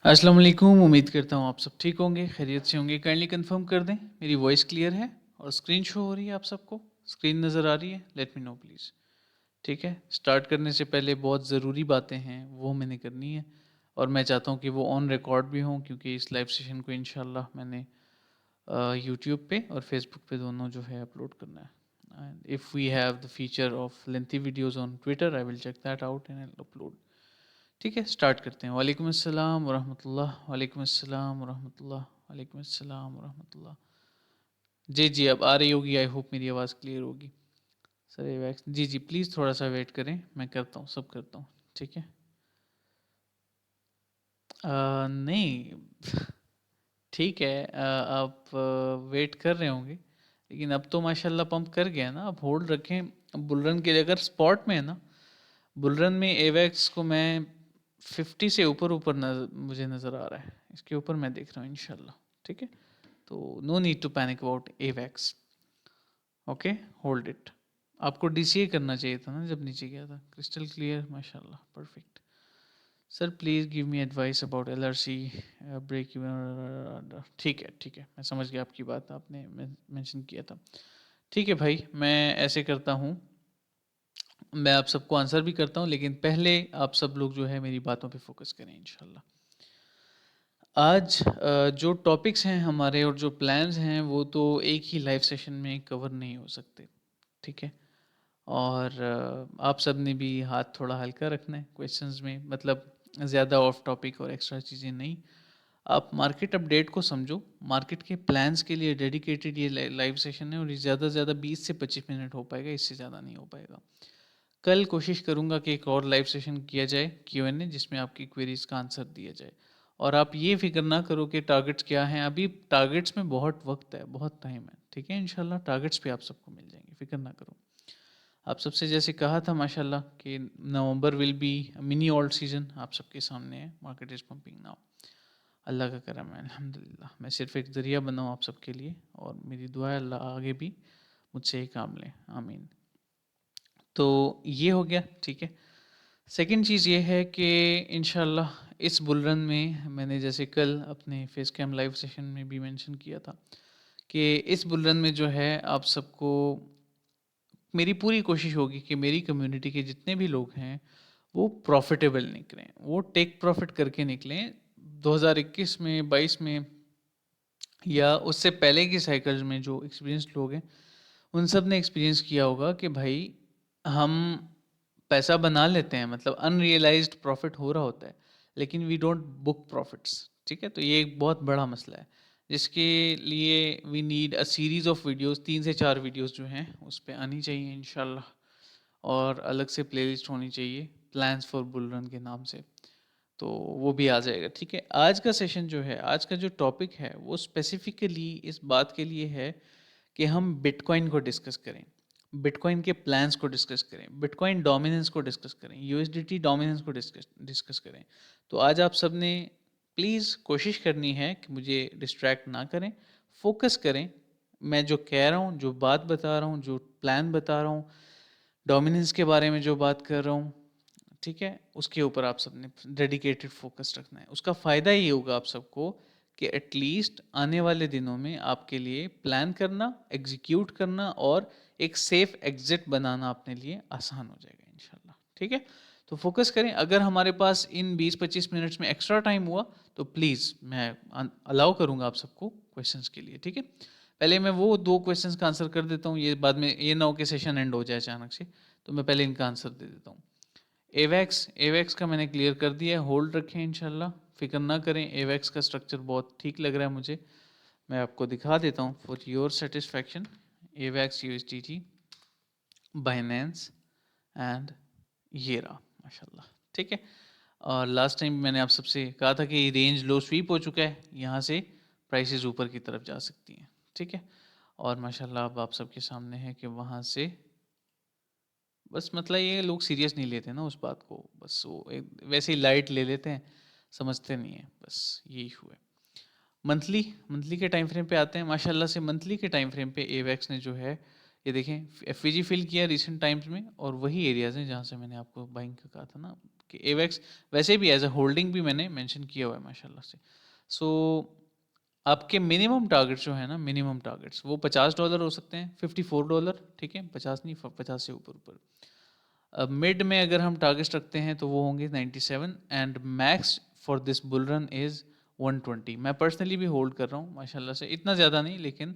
अस्सलाम वालेकुम। उम्मीद करता हूँ आप सब ठीक होंगे, खैरियत से होंगे। काइंडली कंफर्म कर दें मेरी वॉइस क्लियर है और स्क्रीन शो हो रही है, आप सबको स्क्रीन नज़र आ रही है? Let me know please. ठीक है, स्टार्ट करने से पहले बहुत ज़रूरी बातें हैं वो मैंने करनी है और मैं चाहता हूँ कि वो ऑन रिकॉर्ड भी हों, क्योंकि इस लाइव सेशन को इंशाल्लाह मैंने यूट्यूब पे और फेसबुक पे दोनों जो है अपलोड करना है। And if we have the feature of lengthy videos on Twitter, I will check that out and upload. ठीक है, स्टार्ट करते हैं। वालेकुम अस्सलाम वरहमतुल्लाह, वालेकुम अस्सलाम वरहमतुल्लाह, वालेकुम अस्सलाम वरहमतुल्लाह। जी जी, अब आ रही होगी, आई होप मेरी आवाज़ क्लियर होगी। सर ये वैक्स, जी जी, प्लीज़ थोड़ा सा वेट करें, मैं करता हूँ, सब करता हूँ। ठीक है। नहीं, ठीक है, आप वेट कर रहे होंगे, लेकिन अब तो माशाल्लाह पंप कर गया ना। आप होल्ड रखें। अब बुलरन के लिए अगर स्पॉट में है ना, बुलरन में एवेक्स को मैं 50 से ऊपर ऊपर मुझे नज़र आ रहा है, इसके ऊपर मैं देख रहा हूँ इंशाल्लाह। ठीक है, तो no need to panic about AVAX. Okay, hold it. आपको डीसीए करना चाहिए था ना जब नीचे गया था। क्रिस्टल क्लियर, माशाल्लाह, perfect. Sir please give me advice about LRC break even. ठीक है ठीक है, मैं समझ गया आपकी बात, आपने मेंशन किया था। ठीक है भाई, मैं ऐसे करता हूँ, मैं आप सबको आंसर भी करता हूँ, लेकिन पहले आप सब लोग जो है मेरी बातों पे फोकस करें इंशाल्लाह। आज जो टॉपिक्स हैं हमारे और जो प्लान्स हैं वो तो एक ही लाइव सेशन में कवर नहीं हो सकते। ठीक है, और आप सब ने भी हाथ थोड़ा हल्का रखना है क्वेश्चंस में, मतलब ज़्यादा ऑफ टॉपिक और एक्स्ट्रा चीज़ें नहीं। आप मार्केट अपडेट को समझो, मार्केट के प्लान्स के लिए डेडिकेटेड ये लाइव सेशन है, और ये ज़्यादा से ज़्यादा 20 से 25 मिनट हो पाएगा, इससे ज़्यादा नहीं हो पाएगा। कल कोशिश करूँगा कि एक और लाइव सेशन किया जाए, Q&A, जिसमें आपकी क्वेरीज का आंसर दिया जाए। और आप ये फिक्र ना करो कि टारगेट्स क्या हैं, अभी टारगेट्स में बहुत वक्त है, बहुत टाइम है। ठीक है, इंशाल्लाह टारगेट्स भी आप सबको मिल जाएंगे, फिक्र ना करो। आप सबसे जैसे कहा था माशाल्लाह कि November will be mini alt season, आप सबके सामने है। मार्केट इज पंपिंग नाउ, अल्लाह का करम है, अल्हम्दुलिल्लाह। मैं सिर्फ एक ज़रिया बना हूँ आप सबके लिए, और मेरी दुआ है अल्लाह आगे भी मुझसे ही काम ले, आमीन। तो ये हो गया, ठीक है। सेकंड चीज़ ये है कि इंशाल्लाह इस बुल रन में, मैंने जैसे कल अपने फेस कैम लाइव सेशन में भी मेंशन किया था, कि इस बुल रन में जो है आप सबको मेरी पूरी कोशिश होगी कि मेरी कम्युनिटी के जितने भी लोग हैं वो प्रॉफिटेबल निकलें, वो टेक प्रॉफिट करके निकलें। 2021 में, 22 में, या उससे पहले की साइकिल्स में जो एक्सपीरियंस लोग हैं, उन सब ने एक्सपीरियंस किया होगा कि भाई हम पैसा बना लेते हैं, मतलब अनरियलाइज्ड प्रॉफिट हो रहा होता है, लेकिन वी डोंट बुक प्रॉफिट्स। ठीक है, तो ये एक बहुत बड़ा मसला है, जिसके लिए we need a series of videos, 3 से 4 वीडियोस जो हैं उस पर आनी चाहिए इंशाल्लाह। और अलग से प्लेलिस्ट होनी चाहिए प्लान्स फॉर बुल रन के नाम से, तो वो भी आ जाएगा। ठीक है, आज का सेशन जो है, आज का जो टॉपिक है वो स्पेसिफिकली इस बात के लिए है कि हम बिटकॉइन को डिस्कस करें, बिटकॉइन के प्लान्स को डिस्कस करें, बिटकॉइन डोमिनेंस को डिस्कस करें, यूएसडीटी डोमिनेंस को डिस्कस डिस्कस करें। तो आज आप सब ने प्लीज़ कोशिश करनी है कि मुझे डिस्ट्रैक्ट ना करें, फोकस करें। मैं जो कह रहा हूँ, जो बात बता रहा हूँ, जो प्लान बता रहा हूँ, डोमिनेंस के बारे में जो बात कर रहा हूँ, ठीक है, उसके ऊपर आप सबने डेडिकेटेड फोकस रखना है। उसका फ़ायदा ये होगा आप सबको कि एटलीस्ट आने वाले दिनों में आपके लिए प्लान करना, एग्जीक्यूट करना और एक सेफ एग्जिट बनाना अपने लिए आसान हो जाएगा इंशाल्लाह। ठीक है, तो फोकस करें। अगर हमारे पास इन 20-25 मिनट्स में एक्स्ट्रा टाइम हुआ तो प्लीज़ मैं अलाउ करूँगा आप सबको क्वेश्चंस के लिए। ठीक है, पहले मैं वो 2 क्वेश्चंस का आंसर कर देता हूँ, ये बाद में ये ना हो कि सेशन एंड हो जाए अचानक से, तो मैं पहले इनका आंसर दे देता हूँ। एवेक्स, एवेक्स का मैंने क्लियर कर दिया है, होल्ड रखें इंशाल्लाह, फिक्र ना करें। एवेक्स का स्ट्रक्चर बहुत ठीक लग रहा है मुझे, मैं आपको दिखा देता हूँ for your satisfaction. AVAX, USDT, Binance and ये रहा माशाल्लाह। ठीक है, और लास्ट टाइम मैंने आप सबसे कहा था कि रेंज लो स्वीप हो चुका है, यहाँ से प्राइसेस ऊपर की तरफ जा सकती हैं। ठीक है, और माशाल्लाह अब आप सबके सामने है कि वहाँ से बस, मतलब ये लोग सीरियस नहीं लेते ना उस बात को, बस वो एक वैसे ही लाइट ले लेते हैं, समझते नहीं है, बस यही हुआ है। मंथली, मंथली के टाइम फ्रेम पे आते हैं। माशाल्लाह से मंथली के टाइम फ्रेम पे एवेक्स ने जो है, ये देखें, एफवीजी फिल किया रिसेंट टाइम्स में, और वही एरियाज हैं जहाँ से मैंने आपको बाइंग का कहा था ना ठीक है। एवेक्स वैसे भी एज अ होल्डिंग भी मैंने मेंशन किया हुआ है माशाल्लाह से। सो आपके मिनिमम टारगेट्स जो है ना, मिनिमम टारगेट्स वो $50 हो सकते हैं, $54, ठीक है, 50 नहीं, 50 से ऊपर ऊपर। अब मिड में अगर हम टारगेट्स रखते हैं तो वो होंगे 97, and max for this bull run is 120। मैं पर्सनली भी होल्ड कर रहा हूँ माशाल्लाह से, इतना ज़्यादा नहीं, लेकिन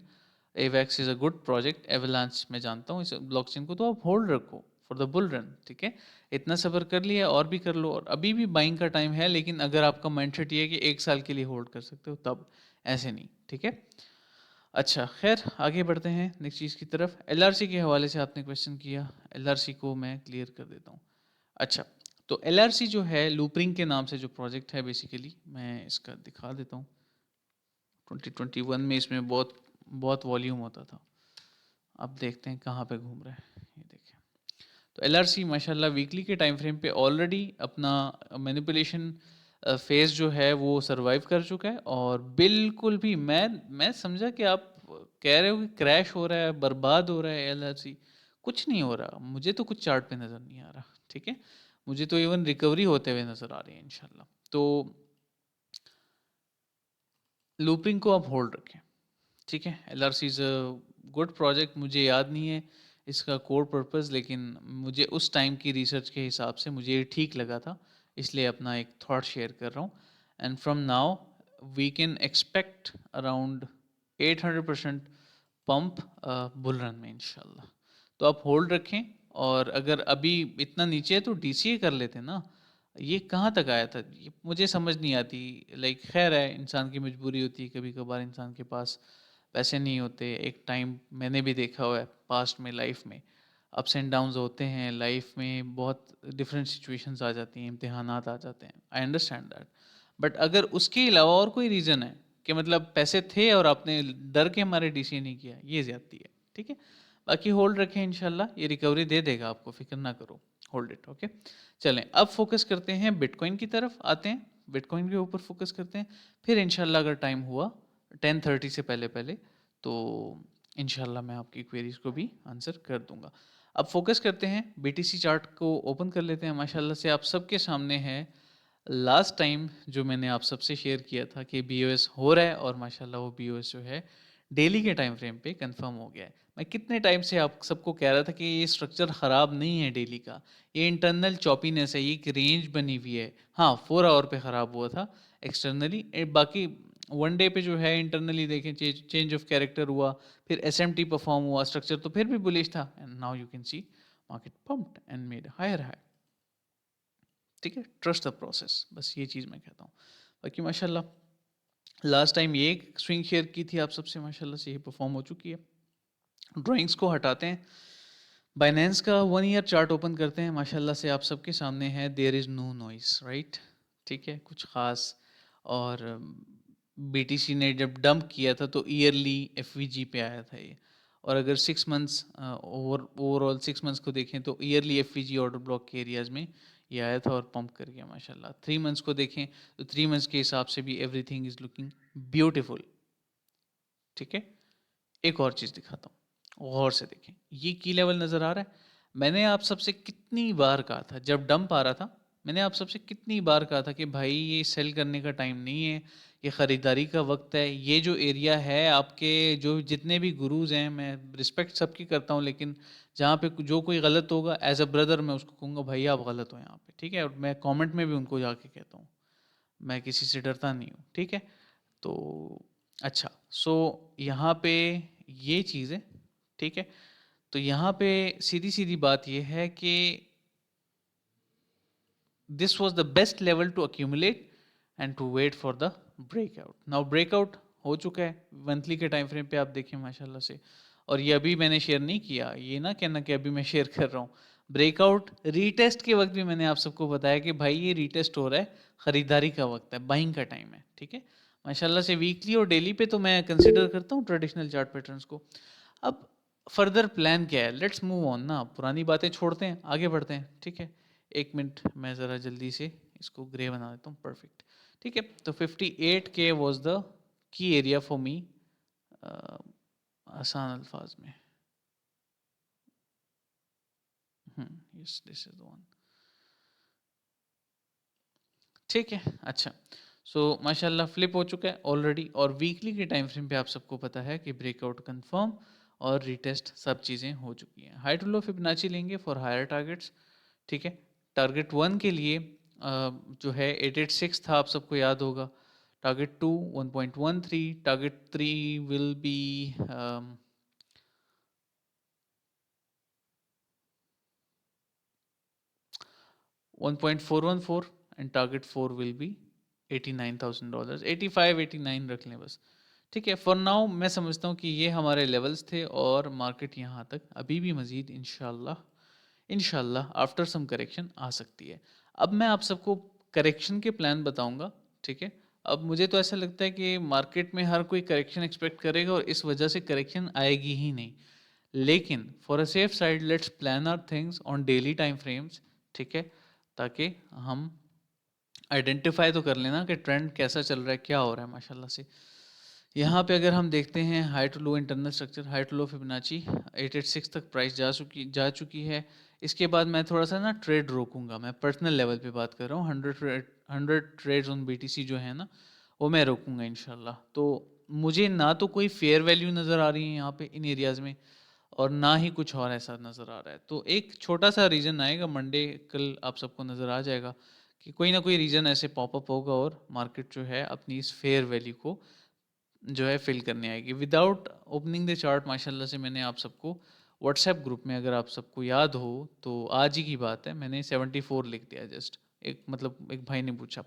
AVAX is a good project. Avalanche मैं जानता हूँ इस ब्लॉकचेन को, तो आप होल्ड रखो फॉर द बुल रन, ठीक है। इतना सब्र कर लिया, और भी कर लो, और अभी भी बाइंग का टाइम है, लेकिन अगर आपका माइंडसेट ये है कि 1 साल के लिए होल्ड कर सकते हो तब, ऐसे नहीं, ठीक है। अच्छा, खैर आगे बढ़ते हैं नेक्स्ट चीज़ की तरफ। एलआरसी के हवाले से आपने क्वेश्चन किया, एलआरसी को मैं क्लियर कर देता हूँ। अच्छा, तो एलआरसी जो है लूपरिंग के नाम से जो प्रोजेक्ट है, बेसिकली मैं इसका दिखा देता हूँ। 2021 में इसमें बहुत बहुत वॉल्यूम होता था। अब देखते हैं कहाँ पे घूम रहा है, ये देखें। तो एलआरसी माशाल्लाह वीकली के टाइम फ्रेम पे ऑलरेडी अपना मैनिपुलेशन फेज जो है वो सरवाइव कर चुका है, और बिल्कुल भी मैं समझा कि आप कह रहे हो कि क्रैश हो रहा है, बर्बाद हो रहा है एलआरसी। कुछ नहीं हो रहा, मुझे तो कुछ चार्ट पे नज़र नहीं आ रहा, ठीक है। मुझे तो इवन रिकवरी होते हुए नज़र आ रही है इंशाल्लाह। तो लूपिंग को आप होल्ड रखें, ठीक है। LRC is a good project. मुझे याद नहीं है इसका कोर पर्पस, लेकिन मुझे उस टाइम की रिसर्च के हिसाब से मुझे ये ठीक लगा था, इसलिए अपना एक थॉट शेयर कर रहा हूँ। And from now we can expect around 800% pump bull run में इंशाल्लाह। तो आप होल्ड रखें, और अगर अभी इतना नीचे है तो डीसीए कर लेते ना। ये कहाँ तक आया था, ये मुझे समझ नहीं आती। लाइक खैर है, इंसान की मजबूरी होती है, कभी कभार इंसान के पास पैसे नहीं होते। एक टाइम मैंने भी देखा हुआ है पास्ट में, लाइफ में अप्स एंड डाउन्स होते हैं, लाइफ में बहुत डिफरेंट सिचुएशंस आ जाती हैं, इम्तिहानात आ जाते हैं, आई अंडरस्टैंड दैट। बट अगर उसके अलावा और कोई रीज़न है कि मतलब पैसे थे और आपने डर के हमारे डीसी नहीं किया, ये ज्यादती है, ठीक है। बाकी होल्ड रखें, इंशाल्लाह ये रिकवरी दे देगा आपको, फिक्र ना करो, होल्ड इट, ओके। चलें अब फोकस करते हैं बिटकॉइन की तरफ आते हैं, बिटकॉइन के ऊपर फोकस करते हैं। फिर इंशाल्लाह अगर टाइम हुआ 10:30 से पहले पहले, तो इंशाल्लाह मैं आपकी क्वेरीज को भी आंसर कर दूंगा। अब फोकस करते हैं, बीटीसी चार्ट को ओपन कर लेते हैं। माशाल्लाह से आप सबके सामने है लास्ट टाइम जो मैंने आप सबसे शेयर किया था कि बीओएस हो रहा है, और माशाल्लाह वो बीओएस जो है डेली के टाइम फ्रेम पे कंफर्म हो गया है। मैं कितने टाइम से आप सबको कह रहा था कि ये स्ट्रक्चर ख़राब नहीं है डेली का, ये इंटरनल चॉपीनेस है, ये एक रेंज बनी हुई है। हाँ, 4 आवर पे ख़राब हुआ था एक्सटर्नली, बाकी वन डे पे जो है इंटरनली देखें चेंज ऑफ कैरेक्टर हुआ, फिर एसएमटी परफॉर्म हुआ, स्ट्रक्चर तो फिर भी बुलिश था, and now you can see market pumped and made higher high, ठीक है। ट्रस्ट द प्रोसेस, बस ये चीज़ मैं कहता हूँ। बाकी माशाल्लाह लास्ट टाइम ये स्विंग शेयर की थी आप सबसे, माशाल्लाह से ये परफॉर्म हो चुकी है। ड्राइंग्स को हटाते हैं, बाइनेंस का 1 ईयर चार्ट ओपन करते हैं। माशाल्लाह से आप सबके सामने है, there is no noise, right, ठीक है, कुछ ख़ास। और बीटीसी ने जब डंप किया था तो ईयरली एफवीजी पे आया था ये, और अगर 6 मंथ्स ओवरऑल 6 मंथ्स को देखें तो ईयरली एफवीजी ऑर्डर ब्लॉक के एरियाज में ये आया था और पंप कर गया माशाल्लाह। 3 मंथ्स को देखें तो 3 मंथ्स के हिसाब से भी एवरीथिंग इज़ लुकिंग ब्यूटीफुल, ठीक है। एक और चीज़ दिखाता हूँ, गौर से देखें, ये की लेवल नज़र आ रहा है। मैंने आप सबसे कितनी बार कहा था जब डंप आ रहा था, मैंने आप सबसे कितनी बार कहा था कि भाई ये सेल करने का टाइम नहीं है, ये ख़रीदारी का वक्त है। ये जो एरिया है, आपके जो जितने भी गुरुज हैं, मैं रिस्पेक्ट सबकी करता हूँ, लेकिन जहाँ पे जो कोई गलत होगा एज अ ब्रदर मैं उसको कहूँगा भाई आप गलत हो यहाँ पे, ठीक है। और मैं कमेंट में भी उनको जाके कहता हूँ, मैं किसी से डरता नहीं हूँ, ठीक है। तो अच्छा, सो यहाँ पे ये चीज़ है, ठीक है। तो यहाँ पे सीधी सीधी बात ये है कि this was the best level to accumulate and to wait for the breakout. Now breakout हो चुका है मंथली के टाइम फ्रेम पे, आप देखें माशाल्लाह से। और ये अभी मैंने शेयर नहीं किया, ये ना कहना कि अभी मैं शेयर कर रहा हूँ। ब्रेकआउट रीटेस्ट के वक्त भी मैंने आप सबको बताया कि भाई ये रीटेस्ट हो रहा है, खरीदारी का वक्त है, बाइंग का टाइम है, ठीक है। माशाल्लाह से वीकली और डेली पे तो मैं कंसिडर करता हूँ ट्रेडिशनल चार्ट पैटर्न्स को। अब फर्दर प्लान क्या है, लेट्स मूव ऑन ना, पुरानी बातें छोड़ते हैं, आगे बढ़ते हैं, ठीक है। 1 मिनट मैं ज़रा जल्दी से इसको ग्रे बना देता हूँ, परफेक्ट, ठीक है। तो 58K was the key area for me, आसान अल्फाज में, yes this is the one. ठीक है, अच्छा। सो माशाल्लाह फ्लिप हो चुका है ऑलरेडी, और वीकली के टाइम फ्रेम पे आप सबको पता है कि ब्रेकआउट कंफर्म और रीटेस्ट सब चीज़ें हो चुकी हैं। हाई टू लो फिबोनाची लेंगे फॉर हायर टारगेट्स, ठीक है। टारगेट 1 के लिए जो है 886 था, आप सबको याद होगा। Target 2 1.13, target 3 will be 1.414, and target 4 will be $89,000, 85 89 रख लें बस। ठीक है, फॉर नाउ मैं समझता हूँ कि ये हमारे लेवल्स थे, और मार्केट यहाँ तक अभी भी मज़ीद इंशाल्लाह इंशाल्लाह आफ्टर सम करेक्शन आ सकती है। अब मैं आप सबको करेक्शन के प्लान बताऊंगा, ठीक है। अब मुझे तो ऐसा लगता है कि मार्केट में हर कोई करेक्शन एक्सपेक्ट करेगा, और इस वजह से करेक्शन आएगी ही नहीं। लेकिन for a safe side let's plan our things on daily time frames, ठीक है, ताकि हम आइडेंटिफाई तो कर लेना कि ट्रेंड कैसा चल रहा है, क्या हो रहा है माशाल्लाह से। यहाँ पे अगर हम देखते हैं high to low internal structure, high to low Fibonacci 886 तक प्राइस जा चुकी है। इसके बाद मैं थोड़ा सा ना ट्रेड रोकूंगा, मैं पर्सनल लेवल पे बात कर रहा हूँ। 100 ट्रेड्स ऑन बीटीसी जो है ना, वो मैं रोकूंगा इंशाल्लाह। तो मुझे ना तो कोई फेयर वैल्यू नज़र आ रही है यहाँ पे इन एरियाज़ में, और ना ही कुछ और ऐसा नज़र आ रहा है। तो एक छोटा सा रीज़न आएगा मंडे, कल आप सबको नज़र आ जाएगा कि कोई ना कोई रीज़न ऐसे पॉपअप होगा, और मार्केट जो है अपनी इस फेयर वैल्यू को जो है फिल करने आएगी विदाउट ओपनिंग द चार्ट। माशाल्लाह से मैंने आप सबको व्हाट्सएप ग्रुप में, अगर आप सबको याद हो तो आज ही की बात है, मैंने 74 लिख दिया जस्ट, एक मतलब एक भाई ने पूछा।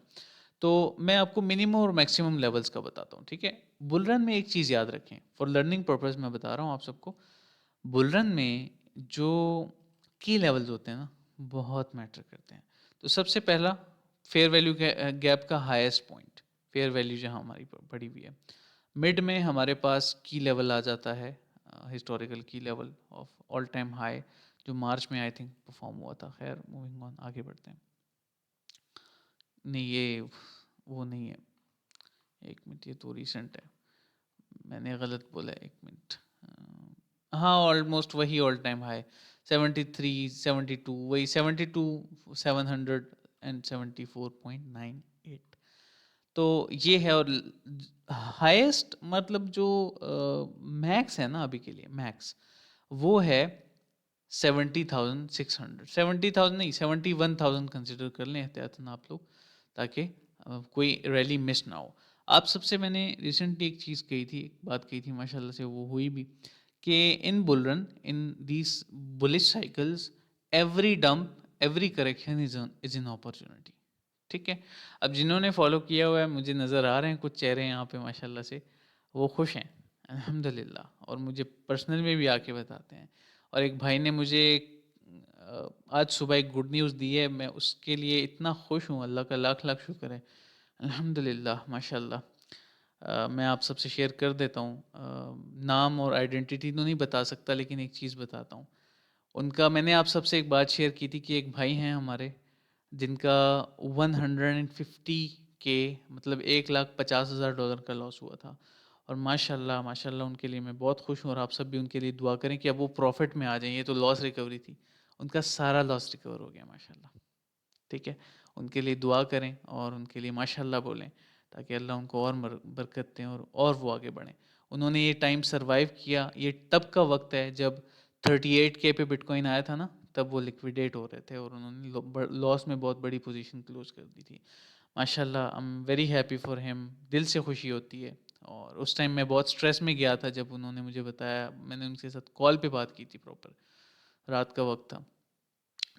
तो मैं आपको मिनिमम और मैक्सिमम लेवल्स का बताता हूँ, ठीक है। बुलरन में एक चीज़ याद रखें, फॉर लर्निंग पर्पज़ मैं बता रहा हूँ आप सबको। बुलरन में जो की लेवल्स होते हैं ना, बहुत मैटर करते हैं। तो सबसे पहला फेयर वैल्यू गैप का हाईएस्ट पॉइंट, फेयर वैल्यू जहाँ हमारी पड़ी हुई है, मिड में हमारे पास की लेवल आ जाता है, हिस्टोरिकल की level of all time high, जो मार्च में आई थिंक परफॉर्म हुआ था। खैर मूविंग ऑन, आगे बढ़ते हैं। नहीं, ये वो नहीं है, एक मिनट, ये तो रिसेंट है, मैंने गलत बोला, एक मिनट। हाँ, ऑलमोस्ट वही ऑल टाइम हाई, 73 72, वही 72 774.98। तो ये है। और हाईएस्ट मतलब जो मैक्स है ना अभी के लिए, मैक्स वो है 70,600, 70,000 नहीं, 71,000 कंसिडर कर लें एहतियातन आप लोग, ताकि कोई रैली मिस ना हो। आप सबसे मैंने रिसेंटली एक चीज़ कही थी, एक बात कही थी, माशाल्लाह से वो हुई भी, कि इन bull run, in these bullish cycles, every dump, every correction is an opportunity, ठीक है। अब जिन्होंने फॉलो किया हुआ है, मुझे नज़र आ रहे हैं कुछ चेहरे यहाँ पे माशाल्लाह से, वो खुश हैं अल्हम्दुलिल्लाह, और मुझे पर्सनल में भी आके बताते हैं। और एक भाई ने मुझे आज सुबह एक गुड न्यूज़ दी है, मैं उसके लिए इतना खुश हूँ, अल्लाह का लाख लाख शुक्र है, अल्हम्दुलिल्लाह माशाल्लाह। मैं आप सबसे शेयर कर देता हूँ, नाम और आइडेंटिटी तो नहीं बता सकता, लेकिन एक चीज़ बताता हूँ। उनका, मैंने आप सबसे एक बात शेयर की थी कि एक भाई हैं हमारे, जिनका 150 के मतलब $1,50,000 का लॉस हुआ था। और माशाल्लाह माशाल्लाह उनके लिए मैं बहुत खुश हूँ, और आप सब भी उनके लिए दुआ करें कि अब वो प्रॉफिट में आ जाएं। ये तो लॉस रिकवरी थी, उनका सारा लॉस रिकवर हो गया माशाल्लाह, ठीक है। उनके लिए दुआ करें और उनके लिए माशाल्लाह बोलें, ताकि अल्लाह उनको और बरकत दें, और वो आगे बढ़ें। उन्होंने ये टाइम सरवाइव किया, ये तब का वक्त है जब 38K पे बिटकॉइन आया था ना, तब वो लिक्विडेट हो रहे थे, और उन्होंने लॉस में बहुत बड़ी पोजीशन क्लोज कर दी थी। माशाल्लाह, I am very happy for him, दिल से खुशी होती है। और उस टाइम मैं बहुत स्ट्रेस में गया था, जब उन्होंने मुझे बताया, मैंने उनके साथ कॉल पे बात की थी प्रॉपर, रात का वक्त था,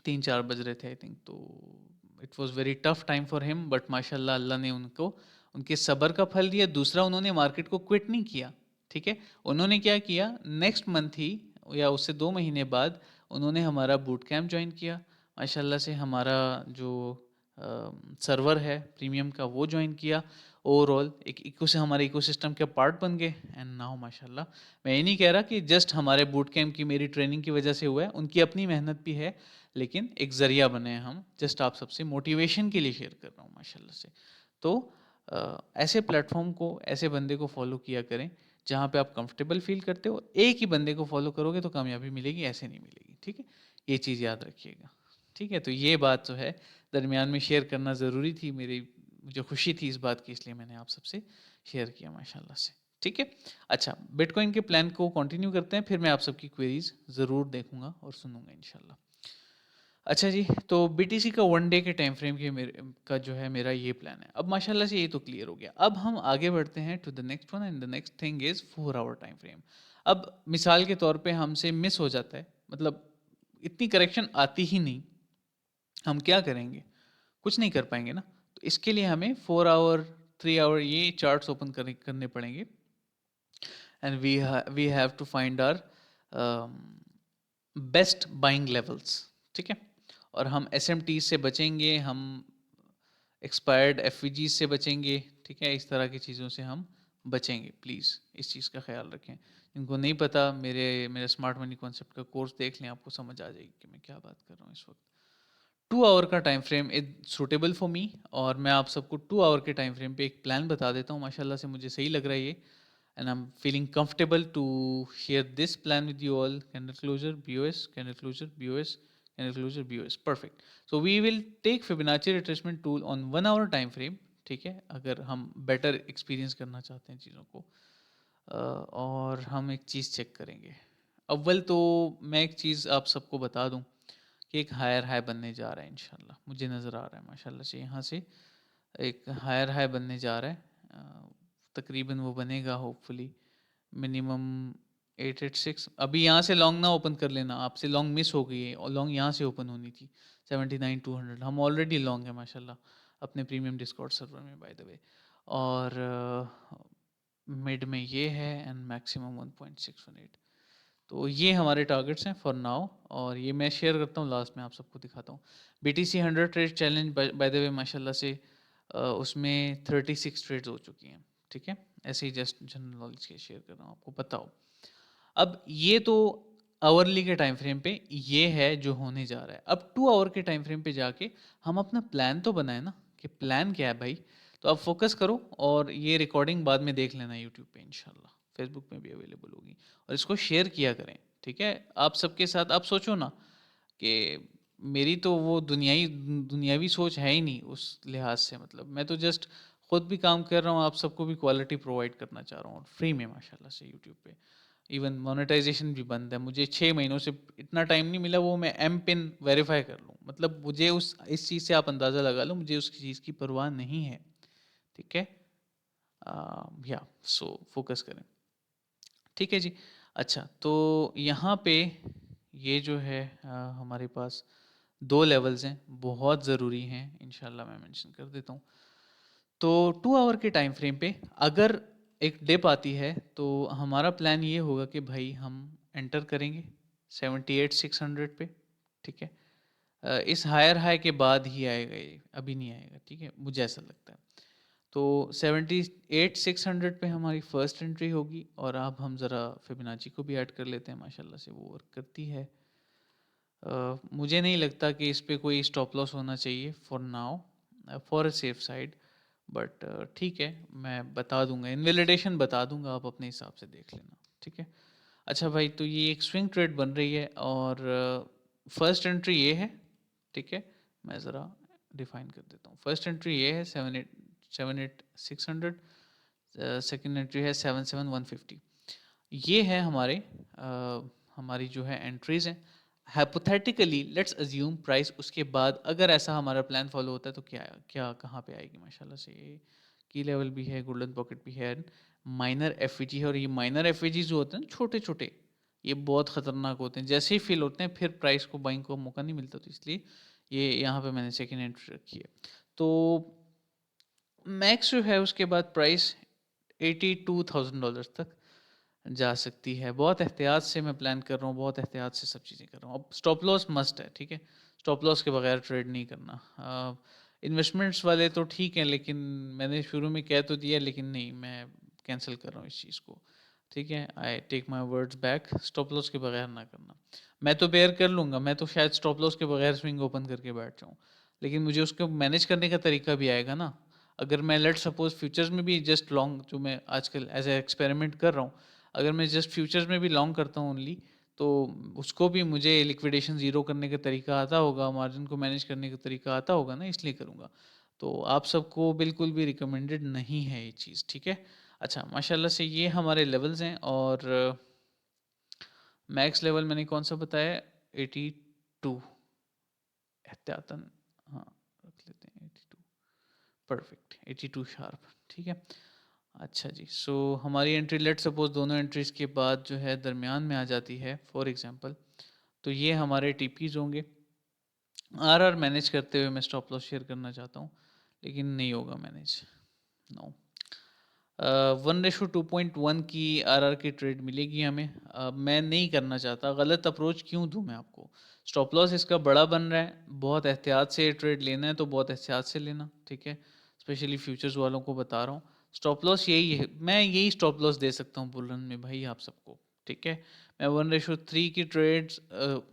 3-4 बज रहे थे आई थिंक। तो it was very tough time for him, but माशाल्लाह अल्लाह ने उनको उनके सब्र का फल दिया। दूसरा, उन्होंने मार्केट को क्विट नहीं किया, ठीक है। उन्होंने क्या किया, नेक्स्ट मंथ ही या उससे 2 महीने बाद उन्होंने हमारा बूट कैंप ज्वाइन किया। माशाल्लाह से हमारा जो सर्वर है प्रीमियम का, वो ज्वाइन किया। ओवरऑल एक इको से हमारे इकोसिस्टम के पार्ट बन गए, एंड नाउ माशाल्लाह, मैं ये नहीं कह रहा कि जस्ट हमारे बूट कैंप की, मेरी ट्रेनिंग की वजह से हुआ है, उनकी अपनी मेहनत भी है, लेकिन एक ज़रिया बने हैं हम। जस्ट आप सबसे मोटिवेशन के लिए शेयर कर रहा हूँ माशाल्लाह से। तो ऐसे प्लेटफॉर्म को, ऐसे बंदे को फॉलो किया करें जहाँ पे आप कंफर्टेबल फील करते हो। एक ही बंदे को फॉलो करोगे तो कामयाबी मिलेगी, ऐसे नहीं मिलेगी, ठीक है। ये चीज़ याद रखिएगा, ठीक है। तो ये बात जो है, दरमियान में शेयर करना ज़रूरी थी, मेरी मुझे खुशी थी इस बात की, इसलिए मैंने आप सबसे शेयर किया माशाल्लाह से। ठीक है, अच्छा बिटकॉइन के प्लान को कंटिन्यू करते हैं, फिर मैं आप सबकी क्वेरीज ज़रूर देखूंगा और सुनूंगा इंशाल्लाह। अच्छा जी, तो बीटीसी का वन डे के टाइम फ्रेम के मेरे का जो है मेरा ये प्लान है। अब माशाल्लाह से ये तो क्लियर हो गया। अब हम आगे बढ़ते हैं to the next one, and the next thing is 4 hour time frame. अब मिसाल के तौर पे हमसे मिस हो जाता है, मतलब इतनी करेक्शन आती ही नहीं, हम क्या करेंगे? कुछ नहीं कर पाएंगे ना। तो इसके लिए हमें 4 आवर 3 आवर ये चार्ट्स ओपन करने पड़ेंगे, and we have to find our best buying levels. ठीक है, और हम एस से बचेंगे, हम एक्सपायर्ड एफ से बचेंगे। ठीक है, इस तरह की चीज़ों से हम बचेंगे। प्लीज़ इस चीज़ का ख्याल रखें। जिनको नहीं पता, मेरे स्मार्ट मनी कॉन्सेप्ट का कोर्स देख लें, आपको समझ आ जाएगी कि मैं क्या बात कर रहा हूँ इस वक्त। 2 आवर का time frame is suitable for me, और मैं आप सबको 2 आवर के टाइम फ्रेम पे एक प्लान बता देता हूँ। माशाल्लाह से मुझे सही लग रहा है ये, and I'm feeling comfortable to share this plan with you all. Candle closure, BOS, candle closure, BOS, candle closure, BOS. Perfect. So we will take Fibonacci retracement tool on 1 hour time frame. ठीक है, अगर हम better experience करना चाहते हैं चीज़ों को, और हम एक चीज़ चेक करेंगे। अव्वल तो मैं एक चीज़ आप सबको बता दूं कि एक हायर हाई बनने जा रहा है इंशाल्लाह, मुझे नज़र आ रहा है माशाल्लाह से यहाँ से एक हायर हाई बनने जा रहा है। तकरीबन वो बनेगा होपफुली मिनिमम 886। अभी यहाँ से लॉन्ग ना ओपन कर लेना, आपसे लॉन्ग मिस हो गई है, और लॉन्ग यहाँ से ओपन होनी थी 79,200। हम ऑलरेडी लॉन्ग है माशाल्लाह अपने प्रीमियम डिस्कॉर्ड सर्वर में बाय द वे, और मिड में ये है, एंड मैक्सिमम 1.618। तो ये हमारे टारगेट्स हैं फॉर नाउ, और ये मैं शेयर करता हूँ लास्ट में, आप सबको दिखाता हूँ। BTC 100 trade challenge by the way माशाल्लाह से उसमें 36 ट्रेड्स हो चुकी हैं। ठीक है, ऐसे ही जस्ट जनरल नॉलेज के शेयर कर रहा हूँ, आपको पता हो। अब ये तो आवरली के टाइम फ्रेम पे ये है जो होने जा रहा है। अब 2 आवर के टाइम फ्रेम पे जाके हम अपना प्लान तो बनाए ना, कि प्लान क्या है भाई। तो अब फोकस करो, और ये रिकॉर्डिंग बाद में देख लेना यूट्यूब पे इंशाल्लाह, फेसबुक में भी अवेलेबल होगी, और इसको शेयर किया करें। ठीक है, आप सबके साथ आप सोचो ना कि मेरी तो वो दुनियावी सोच है ही नहीं उस लिहाज से, मतलब मैं तो जस्ट खुद भी काम कर रहा हूँ, आप सबको भी क्वालिटी प्रोवाइड करना चाह रहा हूँ, और फ्री में माशाल्लाह से यूट्यूब पे। इवन मोनेटाइजेशन भी बंद है, मुझे 6 महीनों से इतना टाइम नहीं मिला वो मैं एम पिन वेरीफाई कर लूँ। मतलब मुझे इस चीज़ से आप अंदाज़ा लगा लो, मुझे उस चीज़ की परवाह नहीं है। ठीक है, या सो फोकस करें। ठीक है जी। अच्छा, तो यहाँ पे ये जो है हमारे पास 2 लेवल्स हैं, बहुत ज़रूरी हैं, इंशाल्लाह मैं मेंशन कर देता हूँ। तो 2 आवर के टाइम फ्रेम पे अगर एक डिप आती है, तो हमारा प्लान ये होगा कि भाई हम एंटर करेंगे 78,600 पे। ठीक है, इस हायर हाई के बाद ही आएगा ये, अभी नहीं आएगा। ठीक है, मुझे ऐसा लगता है। तो 78,600 पे हमारी फर्स्ट एंट्री होगी, और अब हम ज़रा फिबोनाची को भी ऐड कर लेते हैं, माशाल्लाह से वो वर्क करती है। मुझे नहीं लगता कि इस पे कोई स्टॉप लॉस होना चाहिए for now, for a safe side, but ठीक है, मैं बता दूंगा, इनवैलिडेशन बता दूंगा, आप अपने हिसाब से देख लेना। ठीक है, अच्छा भाई, तो ये एक स्विंग ट्रेड बन रही है, और फर्स्ट एंट्री ये है। ठीक है, मैं ज़रा डिफाइन कर देता हूँ। फर्स्ट एंट्री ये है 78,600, सेकेंड एंट्री है 77,150। ये है हमारी जो है एंट्रीज हैं। हाइपोथेटिकली लेट्स अज्यूम प्राइस उसके बाद अगर ऐसा हमारा प्लान फॉलो होता है, तो क्या क्या कहाँ पे आएगी। माशाल्लाह से ये की लेवल भी है, गोल्डन पॉकेट भी है, माइनर एफईजी है, और ये माइनर एफईजी जो होते हैं छोटे छोटे, ये बहुत ख़तरनाक होते हैं। जैसे ही फील होते हैं, फिर प्राइस को बाइंग को मौका नहीं मिलता, तो इसलिए ये यहाँ पे मैंने सेकेंड एंट्री रखी है। तो मैक्स जो है उसके बाद प्राइस $82,000 तक जा सकती है। बहुत एहतियात से मैं प्लान कर रहा हूँ, बहुत एहतियात से सब चीज़ें कर रहा हूँ। अब स्टॉप लॉस मस्ट है। ठीक है, स्टॉप लॉस के बगैर ट्रेड नहीं करना। इन्वेस्टमेंट्स वाले तो ठीक है, लेकिन मैंने शुरू में कह तो दिया, लेकिन नहीं, मैं कैंसिल कर रहा हूँ इस चीज़ को। ठीक है, I take my words back, stop loss के बगैर ना करना। मैं तो बेयर कर लूँगा, मैं तो शायद स्टॉप लॉस के बगैर स्विंग ओपन करके बैठ जाऊँ, लेकिन मुझे उसको मैनेज करने का तरीका भी आएगा ना। अगर मैं लेट सपोज फ्यूचर्स में भी जस्ट लॉन्ग, जो मैं आजकल एज ए एक्सपेरिमेंट कर रहा हूँ, अगर मैं जस्ट फ्यूचर्स में भी लॉन्ग करता हूँ ओनली, तो उसको भी मुझे लिक्विडेशन ज़ीरो करने का तरीका आता होगा, मार्जिन को मैनेज करने का तरीका आता होगा ना, इसलिए करूँगा। तो आप सबको बिल्कुल भी रिकमेंडेड नहीं है ये चीज़, ठीक है। अच्छा, माशाल्लाह से ये हमारे लेवल्स हैं, और मैक्स लेवल मैंने कौन सा बताया, 82 एहतियातन, हाँ रख लेते हैं 82, परफेक्ट 82 शार्प, ठीक है। अच्छा जी, सो हमारी एंट्री लेट सपोज दोनों एंट्रीज के बाद जो है दरमियान में आ जाती है फॉर एग्जांपल, तो ये हमारे टीपीज होंगे। आरआर मैनेज करते हुए मैं स्टॉप लॉस शेयर करना चाहता हूँ, लेकिन नहीं होगा मैनेज, नो। 1:2.1 की आरआर की ट्रेड मिलेगी हमें। मैं नहीं करना चाहता, गलत अप्रोच क्यों दूं मैं आपको। स्टॉप लॉस इसका बड़ा बन रहा है, बहुत एहतियात से ट्रेड लेना है तो बहुत एहतियात से लेना, ठीक है। स्पेशली फ्यूचर्स वालों को बता रहा हूँ, स्टॉप लॉस यही है, मैं यही स्टॉप लॉस दे सकता हूँ बुल रन में भाई आप सबको, ठीक है। मैं 1:3 की ट्रेड्स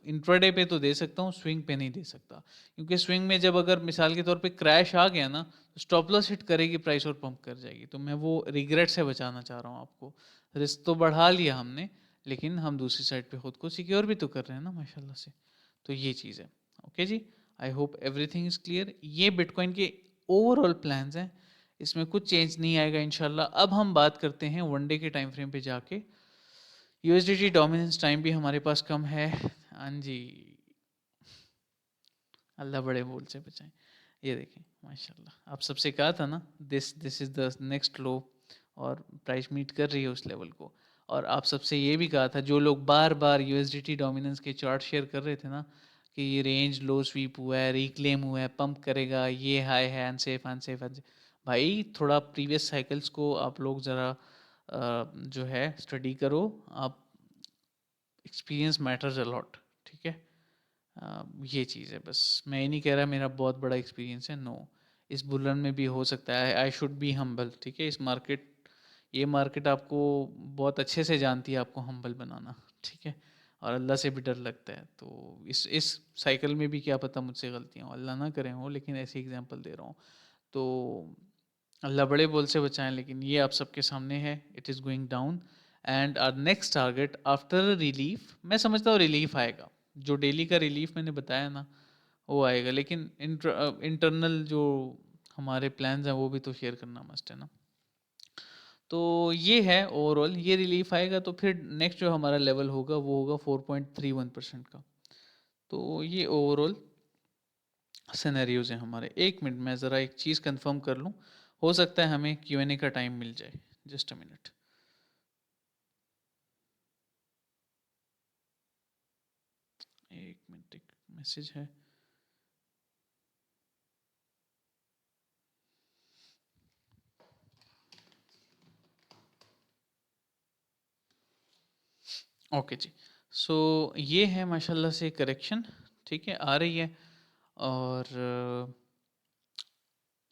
इंट्राडे पे तो दे सकता हूँ, स्विंग पे नहीं दे सकता, क्योंकि स्विंग में जब अगर मिसाल के तौर पे क्रैश आ गया ना, तो स्टॉप लॉस हिट करेगी प्राइस और पंप कर जाएगी, तो मैं वो रिग्रेट से बचाना चाह रहा हूँ आपको। रिस्क तो बढ़ा लिया हमने, लेकिन हम दूसरी साइड पे खुद को सिक्योर भी तो कर रहे हैं ना माशाल्लाह से। तो ये चीज़ है। ओके जी, I hope everything is clear. ये बिटकॉइन के ओवरऑल प्लान्स हैं, इसमें कुछ चेंज नहीं आएगा इंशाल्लाह। अब हम बात करते हैं वनडे के टाइम फ्रेम पे जाके। यूएसडीटी डोमिनेंस टाइम भी हमारे पास कम है, हाँ जी, अल्लाह बड़े बोल से बचाएं। ये देखें माशाल्लाह, आप सबसे कहा था ना, दिस इज़ द नेक्स्ट लो, और प्राइस मीट कर रही है उस लेवल को। और आप सबसे ये भी कहा था, जो लोग बार बार यूएसडीटी डोमिनेंस के चार्ट शेयर कर रहे थे ना, कि ये रेंज लो स्वीप हुआ है, रिक्लेम हुआ है, पंप करेगा, ये हाई है, अनसेफ अनसेफ अनसेफ। भाई थोड़ा प्रीवियस साइकिल्स को आप लोग ज़रा जो है स्टडी करो आप, एक्सपीरियंस मैटर्स अलॉट, ठीक है। ये चीज़ है बस, मैं ये नहीं कह रहा मेरा बहुत बड़ा एक्सपीरियंस है, नो। इस बुलन में भी हो सकता है, आई शुड बी हम्बल, ठीक है। इस मार्केट, ये मार्केट आपको बहुत अच्छे से जानती है आपको हम्बल बनाना, ठीक है। और अल्लाह से भी डर लगता है, तो इस साइकिल में भी क्या पता मुझसे गलतियाँ हो, अल्लाह ना करे हो, लेकिन ऐसी एग्जांपल दे रहा हूँ। तो अल्लाह बड़े बोल से बचाएं, लेकिन ये आप सबके सामने है, it is going down. And our next target after relief, मैं समझता हूँ रिलीफ आएगा, जो डेली का रिलीफ मैंने बताया ना वो आएगा, लेकिन इंटरनल जो हमारे प्लान्स हैं वो भी तो शेयर करना मस्ट है ना। तो ये है ओवरऑल, ये रिलीफ आएगा तो फिर नेक्स्ट जो हमारा लेवल होगा वो होगा 4.31% का। तो ये ओवरऑल सिनेरियोज हैं हमारे। एक मिनट मैं ज़रा एक चीज़ कंफर्म कर लूँ, हो सकता है हमें Q&A का टाइम मिल जाए, जस्ट अ मिनट। एक मिनट, एक मैसेज है। ओके जी, सो ये है माशाल्लाह से करेक्शन, ठीक है, आ रही है। और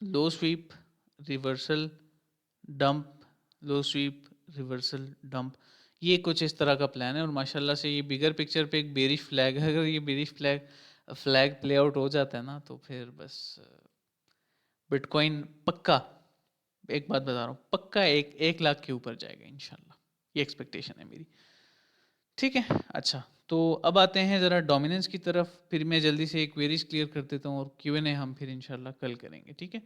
लो स्वीप, रिवर्सल, डंप, लो स्वीप, रिवर्सल, डंप, ये कुछ इस तरह का प्लान है। और माशाल्लाह से ये बिगर पिक्चर पे एक बेरिश फ्लैग है, अगर ये बेरिश फ्लैग प्ले आउट हो जाता है ना, तो फिर बस बिटकॉइन पक्का, एक बात बता रहा हूँ, पक्का 1 लाख के ऊपर जाएगा इंशाल्लाह, ये एक्सपेक्टेशन है मेरी, ठीक है। अच्छा, तो अब आते हैं ज़रा डोमिनेंस की तरफ, फिर मैं जल्दी से एक क्वेरीज क्लियर कर देता हूँ, और Q&A हम फिर इंशाल्लाह कल करेंगे, ठीक है।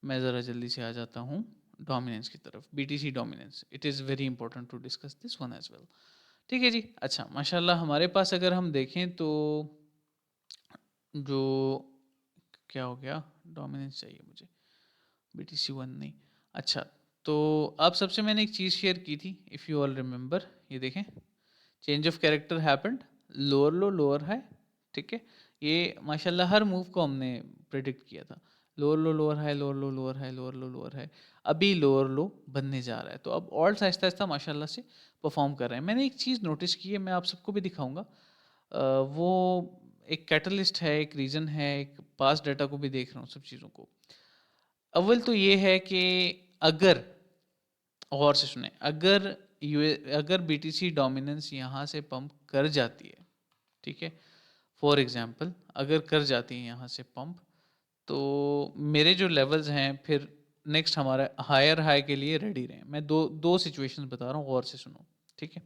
मैं ज़रा जल्दी से आ जाता हूँ डोमिनेंस की तरफ, BTC dominance, it is very important to discuss this one as well, ठीक है जी। अच्छा, माशाल्लाह हमारे पास अगर हम देखें तो जो क्या हो गया, डोमिनेंस चाहिए मुझे, BTC 1 नहीं। अच्छा, तो आप सबसे मैंने एक चीज़ शेयर की थी, इफ़ यू ऑल रिमेंबर, ये देखें, change of character happened, lower low lower high, ठीक है। ये माशाल्लाह हर मूव को हमने प्रिडिक्ट किया था, लोअर लो लोअर हाई, लोअर लो लोअर हाई, लोअर लो लोअर हाई। अभी लोअर लो बनने जा रहा है, तो अब ऑल्ट्स आहिस्ता आहिस्ता माशाल्लाह से परफॉर्म कर रहे हैं। मैंने एक चीज़ नोटिस की है, मैं आप सबको भी दिखाऊंगा। वो एक कैटलिस्ट है, एक रीज़न है, एक पास डाटा को भी देख रहा हूँ, सब चीज़ों को। अव्वल तो ये है कि अगर, और से सुने, अगर BTC डोमिनेंस यहाँ से पंप कर जाती है, ठीक है, फॉर एग्जांपल अगर कर जाती है यहाँ से पंप, तो मेरे जो लेवल्स हैं फिर नेक्स्ट हमारा हायर हाई के लिए रेडी रहें। मैं दो दो सिचुएशंस बता रहा हूँ, गौर से सुनो, ठीक है।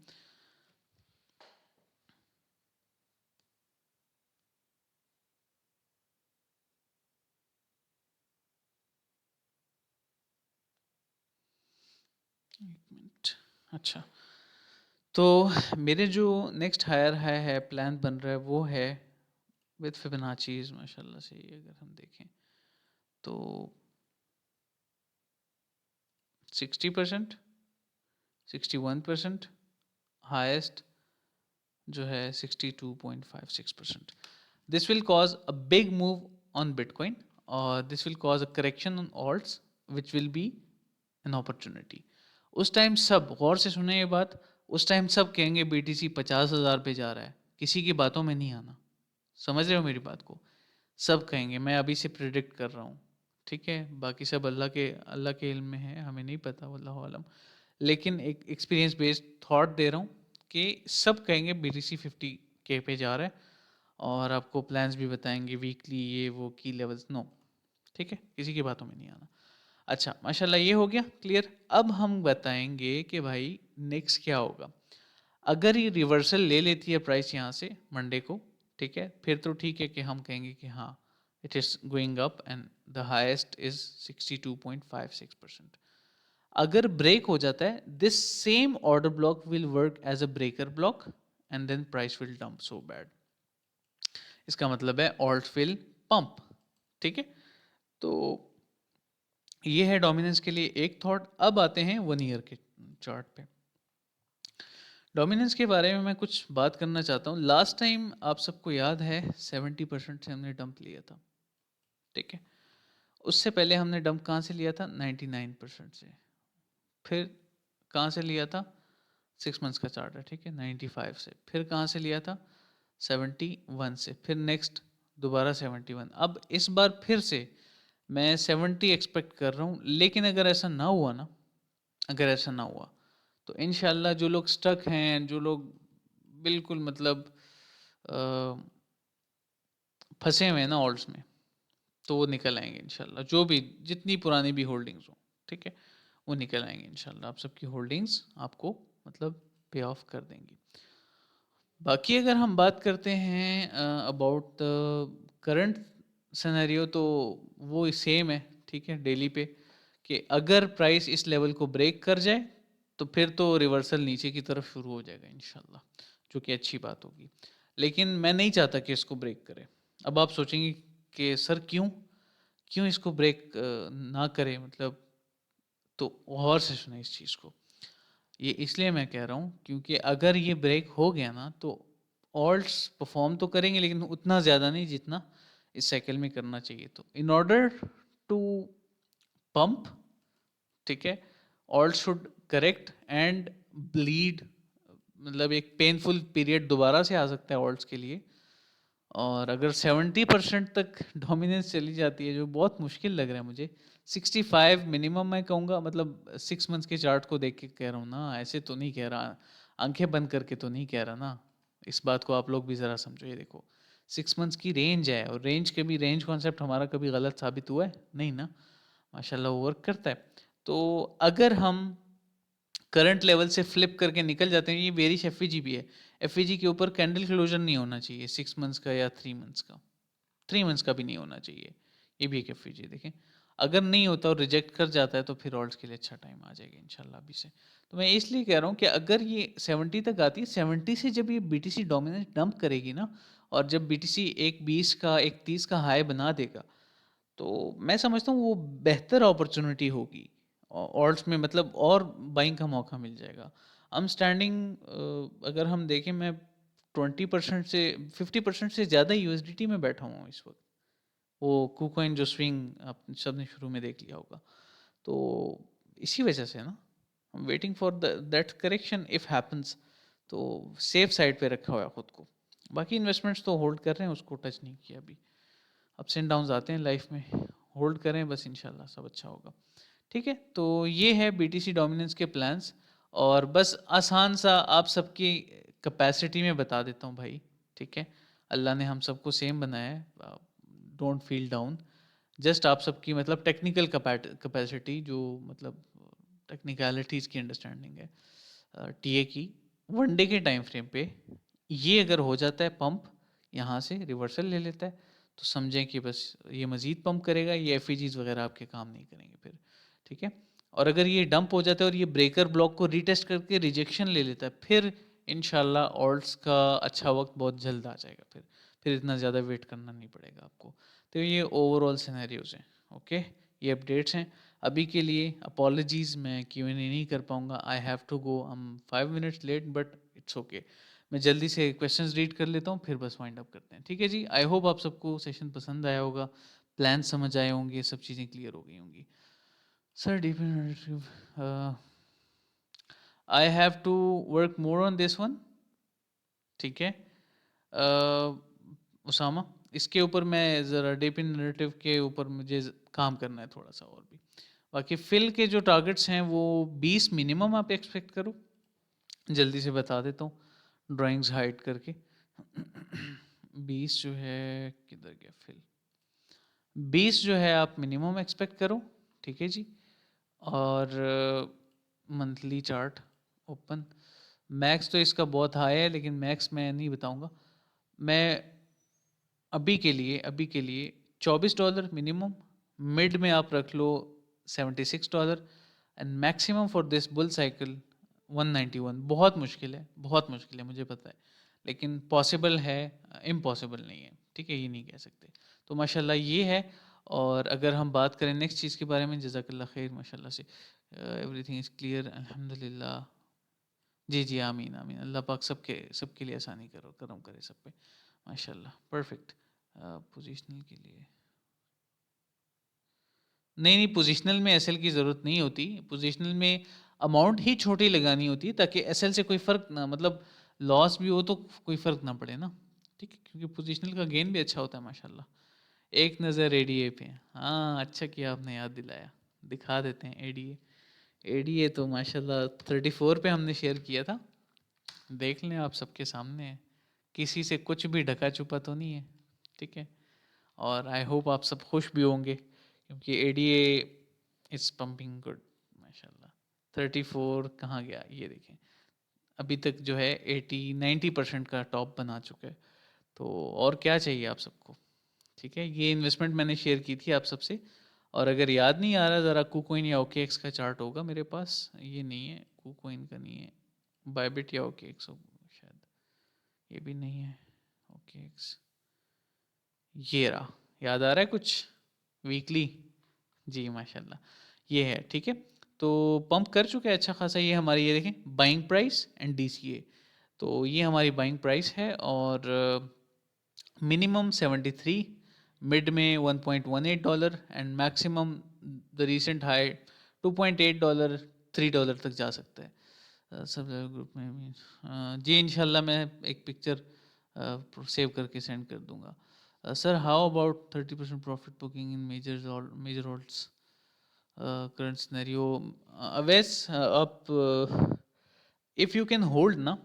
एक मिनट। अच्छा, तो मेरे जो नेक्स्ट हायर हाई है प्लान बन रहा है वो है विद फिबोनाचीज माशाल्लाह से। अगर हम देखें तो 60%, 61%, हाईएस्ट जो है 62.56%. This will cause a big move on Bitcoin, or this will cause a correction on alts, which will be an opportunity. उस टाइम सब गौर से सुने ये बात, उस टाइम सब कहेंगे BTC 50,000 पे जा रहा है, किसी की बातों में नहीं आना। समझ रहे हो मेरी बात को? सब कहेंगे, मैं अभी से प्रिडिक्ट कर रहा हूँ, ठीक है? बाकी सब अल्लाह के इल्म में है, हमें नहीं पता, वल्लाहु आलम। लेकिन एक एक्सपीरियंस बेस्ड थॉट दे रहा हूँ कि सब कहेंगे BTC 50K पे जा रहा है, और आपको प्लान्स भी बताएंगे वीकली, ये वो की लेवल्स। नो, ठीक है, किसी की बातों में नहीं आना। अच्छा, माशाल्लाह ये हो गया क्लियर। अब हम बताएंगे कि भाई नेक्स्ट क्या होगा। अगर ये रिवर्सल ले लेती है प्राइस यहाँ से मंडे को, ठीक है, फिर तो ठीक है कि हम कहेंगे कि हाँ it is going up and the highest is 62.56%। अगर ब्रेक हो जाता है, this same order block will work as a breaker block and then price will dump so bad. इसका मतलब है ऑल्ट विल पंप, ठीक है। तो ये है डोमिनेंस के लिए एक थॉट। अब आते हैं 1 ईयर के चार्ट पे। डोमिनेंस के बारे में मैं कुछ बात करना चाहता हूँ। लास्ट टाइम आप सबको याद है 70% से हमने डंप लिया था, ठीक है। उससे पहले हमने डंप कहाँ से लिया था? 99% से। फिर कहाँ से लिया था? 6 मंथ्स का चार्ट है, ठीक है, 95 से। फिर कहाँ से लिया था? 71 से। फिर नेक्स्ट दोबारा 71। अब इस बार फिर से मैं 70 एक्सपेक्ट कर रहा हूँ। लेकिन अगर ऐसा ना हुआ ना, अगर ऐसा ना हुआ तो इंशाल्लाह जो लोग स्टक हैं, जो लोग बिल्कुल मतलब फंसे हुए हैं ना ऑल्ट्स में, तो वो निकल आएंगे इंशाल्लाह। जो भी जितनी पुरानी भी होल्डिंग्स हो, ठीक है, वो निकल आएंगे इंशाल्लाह। आप सबकी होल्डिंग्स आपको मतलब पे ऑफ कर देंगी। बाकी अगर हम बात करते हैं अबाउट करंट सिनेरियो, तो वो सेम है, ठीक है, डेली पे, कि अगर प्राइस इस लेवल को ब्रेक कर जाए तो फिर तो रिवर्सल नीचे की तरफ शुरू हो जाएगा इंशाल्लाह, जो कि अच्छी बात होगी। लेकिन मैं नहीं चाहता कि इसको ब्रेक करे। अब आप सोचेंगे कि सर क्यों क्यों इसको ब्रेक ना करे, मतलब, तो गौर से सुने इस चीज़ को। ये इसलिए मैं कह रहा हूँ क्योंकि अगर ये ब्रेक हो गया ना तो ऑल्ट्स परफॉर्म तो करेंगे, लेकिन उतना ज़्यादा नहीं जितना इस साइकिल में करना चाहिए। तो इन ऑर्डर टू पंप, ठीक है, alt should correct and bleed, मतलब एक पेनफुल पीरियड दोबारा से आ सकता है ऑल्ट्स के लिए। और अगर 70% तक डोमिनेंस चली जाती है, जो बहुत मुश्किल लग रहा है मुझे, 65 मिनिमम मैं कहूँगा, मतलब 6 मंथ्स के चार्ट को देख के कह रहा हूँ ना, ऐसे तो नहीं कह रहा, आंखें बंद करके तो नहीं कह रहा ना। इस बात को आप लोग भी ज़रा समझो। ये देखो 6 मंथ्स की रेंज है, और रेंज के भी रेंज कॉन्सेप्ट हमारा कभी गलत साबित हुआ है नहीं ना, माशाल्लाह वो वर्क करता है। तो अगर हम करंट लेवल से फ्लिप करके निकल जाते हैं, ये बेरिश एफईजी भी है, एफईजी के ऊपर कैंडल क्लोजर नहीं होना चाहिए 6 मंथ्स का या 3 मंथ्स का, 3 मंथ्स का भी नहीं होना चाहिए। ये भी एक एफईजी देखें, अगर नहीं होता और रिजेक्ट कर जाता है तो फिर ऑल्ट्स के लिए अच्छा टाइम आ जाएगा इंशाल्लाह अभी से। तो मैं इसलिए कह रहा हूँ कि अगर ये 70 तक आती है, 70 से जब ये बीटीसी डोमिनेंस डंप करेगी ना, और जब बीटीसी एक 20 का एक 30 का हाई बना देगा, तो मैं समझता हूँ वो बेहतर अपॉर्चुनिटी होगी ऑल्ट्स में, मतलब और बाइंग का मौका मिल जाएगा। हम स्टैंडिंग अगर हम देखें, मैं 20% से 50% से ज़्यादा यूएसडीटी में बैठा हूँ इस वक्त। वो कुकॉइन जो स्विंग आप सब ने शुरू में देख लिया होगा, तो इसी वजह से ना हम waiting for that correction if happens. तो सेफ साइड पे रखा हुआ है खुद को। बाकी इन्वेस्टमेंट्स तो होल्ड कर रहे हैं, उसको टच नहीं किया अभी। अप्स एंड डाउन्स आते हैं लाइफ में, होल्ड करें बस, इंशाल्लाह सब अच्छा होगा, ठीक है। तो ये है बीटीसी डोमिनेंस के प्लान्स। और बस आसान सा आप सबकी कैपेसिटी में बता देता हूँ भाई, ठीक है। अल्लाह ने हम सबको सेम बनाया है, डोंट फील डाउन। जस्ट आप सबकी मतलब टेक्निकल कैपेसिटी, जो मतलब टेक्निकलिटीज़ की अंडरस्टैंडिंग है टीए की, 1 डे के टाइम फ्रेम पे ये अगर हो जाता है पंप, यहाँ से रिवर्सल ले लेता है, तो समझें कि बस ये मज़ीद पंप करेगा, ये एफईजीज वगैरह आपके काम नहीं करेंगे फिर, ठीक है। और अगर ये डंप हो जाता है और ये ब्रेकर ब्लॉक को रीटेस्ट करके रिजेक्शन ले लेता है, फिर इंशाल्लाह ऑल्ट्स का अच्छा वक्त बहुत जल्द आ जाएगा। फिर इतना ज़्यादा वेट करना नहीं पड़ेगा आपको। तो ये ओवरऑल सिनेरियोज हैं। ओके, ये अपडेट्स हैं। अभी के लिए अपॉलजीज़, मैं Q&A नहीं कर पाऊँगा, आई हैव टू गो, हम 5 minutes late, but it's okay. मैं जल्दी से क्वेश्चंस रीड कर लेता हूँ, फिर बस वाइंड अप करते हैं। ठीक है जी, आई होप आप सबको सेशन पसंद आया होगा, प्लान समझ आए होंगे, सब चीज़ें क्लियर हो गई होंगी। Sir depend, I have to work more on this one. ठीक है, उसामा, इसके ऊपर मैं ज़रा डीपी नरेटिव के ऊपर मुझे काम करना है थोड़ा सा और भी। बाकी फिल के जो टारगेट्स हैं वो 20 मिनिमम आप एक्सपेक्ट करो, जल्दी से बता देता हूँ ड्राइंग्स हाइड करके। 20 जो है, किधर गया फिल, 20 जो है आप मिनिमम एक्सपेक्ट करो। ठीक है जी। और मंथली चार्ट ओपन, मैक्स तो इसका बहुत हाई है, लेकिन मैक्स मैं नहीं बताऊंगा। मैं अभी के लिए $24 मिनिमम, मिड में आप रख लो $76, and maximum for this bull cycle 191। बहुत मुश्किल है मुझे पता है, लेकिन पॉसिबल है, इम्पॉसिबल नहीं है। ठीक है, ये नहीं कह सकते। तो माशाल्लाह ये है। और अगर हम बात करें नेक्स्ट चीज़ के बारे में, जज़ाकल्लाह खैर, माशाल्लाह से एवरीथिंग इज़ क्लियर, अल्हम्दुलिल्लाह। जी जी, आमीन आमीन, अल्लाह पाक सबके सबके लिए आसानी करो, करम करे सब पे, माशाल्लाह, परफेक्ट। पोजिशनल के लिए नहीं, पोजिशनल में एसएल की ज़रूरत नहीं होती। पोजिशनल में अमाउंट ही छोटी लगानी होती है, ताकि एसएल से कोई फ़र्क ना, मतलब लॉस भी हो तो कोई फ़र्क ना पड़े ना। ठीक है, क्योंकि पोजिशनल का गेन भी अच्छा होता है माशाल्लाह। एक नज़र एडीए पे, हाँ अच्छा किया आपने याद दिलाया, दिखा देते हैं एडीए। एडीए तो माशाल्लाह 34 पे हमने शेयर किया था, देख लें आप, सबके सामने है, किसी से कुछ भी ढका छुपा तो नहीं है। ठीक है, और आई होप आप सब खुश भी होंगे, क्योंकि एडीए इज पंपिंग गुड माशाल्लाह। 34 कहाँ गया, ये देखें, अभी तक जो है 80-90% का टॉप बना चुका है। तो और क्या चाहिए आप सबको। ठीक है, ये इन्वेस्टमेंट मैंने शेयर की थी आप सबसे। और अगर याद नहीं आ रहा, ज़रा कुकोइन या ओकेएक्स का चार्ट होगा मेरे पास, ये नहीं है, कुकोइन का नहीं है, बायबिट या ओकेएक्स शायद, ये भी नहीं है, ओकेएक्स, ये रहा, याद आ रहा है कुछ, वीकली, जी माशाल्लाह, ये है। ठीक है, तो पंप कर चुके हैं अच्छा खासा। ये हमारी, ये देखें, बाइंग प्राइस एंड डीसीए, तो ये हमारी बाइंग प्राइस है, और मिनिमम 73, मिड में $1.18, and maximum the recent high $2.8, $3 तक जा सकता है। सब ग्रुप में भी, जी इंशाल्लाह मैं एक पिक्चर सेव करके सेंड कर दूंगा। Sir how about 30% profit booking in major alts current scenario. Awais, आप इफ़ यू कैन होल्ड ना,